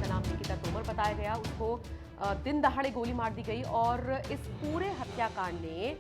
नाम निकिता तोमर बताया गया, उसको दिन दहाड़े गोली मार दी गई। और इस पूरे हत्याकांड ने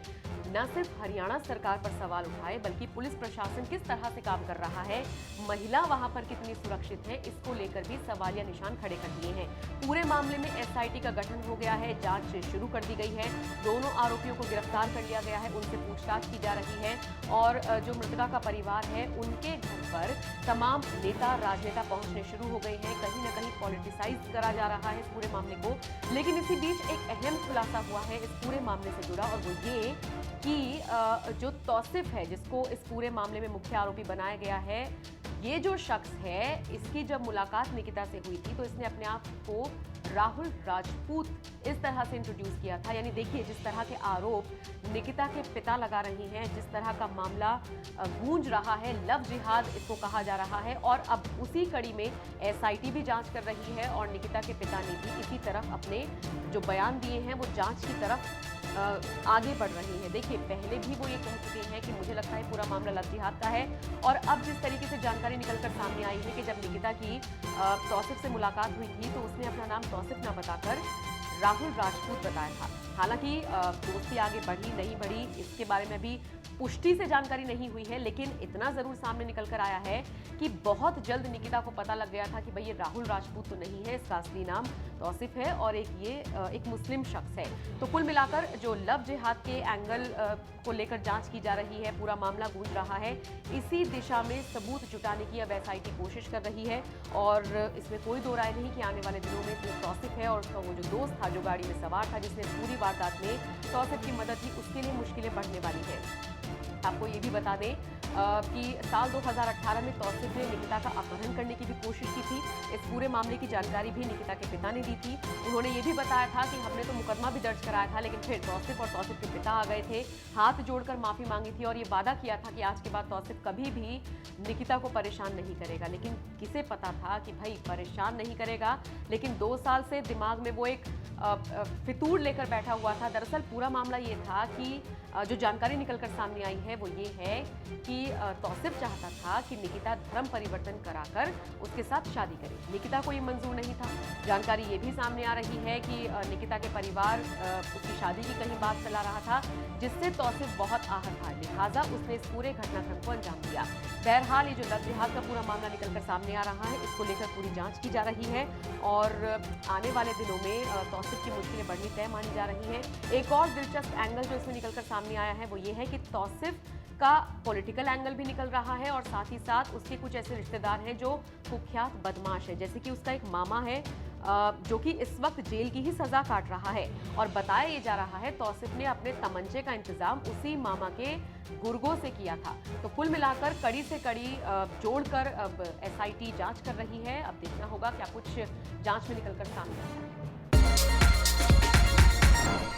न सिर्फ हरियाणा सरकार पर सवाल उठाए बल्कि पुलिस प्रशासन किस तरह से काम कर रहा है, महिला वहां पर कितनी सुरक्षित है, इसको लेकर भी सवालिया निशान खड़े कर दिए हैं। पूरे मामले में एसआईटी का गठन हो गया है, जांच शुरू कर दी गई है, दोनों आरोपियों को गिरफ्तार कर लिया गया है, उनसे पूछताछ की जा रही है। और जो मृतका का परिवार है उनके घर पर तमाम नेता राजनेता पहुंचने शुरू हो गए हैं। कहीं ना कहीं पॉलिटिसाइज करा जा रहा है इस पूरे मामले को। लेकिन इसी बीच एक अहम खुलासा हुआ है इस पूरे मामले से जुड़ा, और वो ये कि जो तौसिफ है, जिसको इस पूरे मामले में मुख्य आरोपी बनाया गया है, ये जो शख्स है, इसकी जब मुलाकात निकिता से हुई थी तो इसने अपने आप को राहुल राजपूत इस तरह से इंट्रोड्यूस किया था। यानी देखिए, जिस तरह के आरोप निकिता के पिता लगा रही हैं, जिस तरह का मामला गूंज रहा है, लव जिहाद इसको कहा जा रहा है। और अब उसी कड़ी में एसआईटी भी जांच कर रही है और निकिता के पिता ने भी इसी तरफ अपने जो बयान दिए हैं वो जांच की तरफ आगे बढ़ रही है। देखिए, पहले भी वो ये कह चुके हैं कि मुझे लगता है पूरा मामला लव जिहाद का है। और अब जिस तरीके से जानकारी निकलकर सामने आई है कि जब निकिता की तौसिफ से मुलाकात हुई थी तो उसने अपना नाम तौसिफ ना बताकर राहुल राजपूत बताया था। हालांकि दोस्ती आगे बढ़ी नहीं बढ़ी इसके बारे में भी पुष्टि से जानकारी नहीं हुई है, लेकिन इतना जरूर सामने निकलकर आया है कि बहुत जल्द निकिता को पता लग गया था कि भाई ये राहुल राजपूत तो नहीं है, इसका असली नाम तौसिफ है और एक मुस्लिम शख्स है। तो कुल मिलाकर जो लव जिहाद के एंगल को लेकर जांच की जा रही है, पूरा मामला गूंज रहा है, इसी दिशा में सबूत जुटाने की अब एसआईटी कोशिश कर रही है। और इसमें कोई दो राय नहीं कि आने वाले दिनों में जो तौसिफ है और उसका वो जो दोस्त था जो गाड़ी में सवार था, जिसने पूरी वारदात में तौसिफ की मदद की, उसके लिए मुश्किलें बढ़ने वाली है। आपको ये भी बता दें कि साल 2018 में तौसिफ ने निकिता का अपहरण करने की भी कोशिश की थी। इस पूरे मामले की जानकारी भी निकिता के पिता ने दी थी। उन्होंने ये भी बताया था कि हमने तो मुकदमा भी दर्ज कराया था, लेकिन फिर तौसिफ और तौसिफ के पिता आ गए थे, हाथ जोड़कर माफी मांगी थी और ये वादा किया था कि आज के बाद तौसिफ कभी भी निकिता को परेशान नहीं करेगा। लेकिन किसे पता था कि भाई परेशान नहीं करेगा, लेकिन 2 साल से दिमाग में वो एक फितूर लेकर बैठा हुआ था। दरअसल पूरा मामला ये था कि जो जानकारी निकलकर सामने आई है वो ये है कि तौसिफ चाहता था कि निकिता धर्म परिवर्तन कराकर उसके साथ शादी करे। निकिता को ये मंजूर नहीं था। जानकारी ये भी सामने आ रही है कि निकिता के परिवार उसकी शादी की कहीं बात चला रहा था, जिससे तौसिफ बहुत आहत था, लिहाजा उसने इस पूरे घटनाक्रम को अंजाम दिया। बहरहाल ये जो लव जिहाद का पूरा मामला निकलकर सामने आ रहा है, इसको लेकर पूरी जांच की जा रही है और आने वाले दिनों में तौसिफ की मुश्किलें बढ़नी तय मानी जा रही है। एक और दिलचस्प एंगल जो इसमें निकलकर सामने आया है वो ये है कि तौसिफ का पॉलिटिकल एंगल भी निकल रहा है और साथ ही साथ उसके कुछ ऐसे रिश्तेदार हैं जो कुख्यात बदमाश है, जैसे कि उसका एक मामा है जो कि इस वक्त जेल की ही सजा काट रहा है। और बताया ये जा रहा है तौसिफ ने अपने तमंचे का इंतजाम उसी मामा के गुर्गों से किया था। तो कुल मिलाकर कड़ी से कड़ी जोड़कर अब एसआईटी जांच कर रही है। अब देखना होगा क्या कुछ जांच में निकलकर सामने आता है।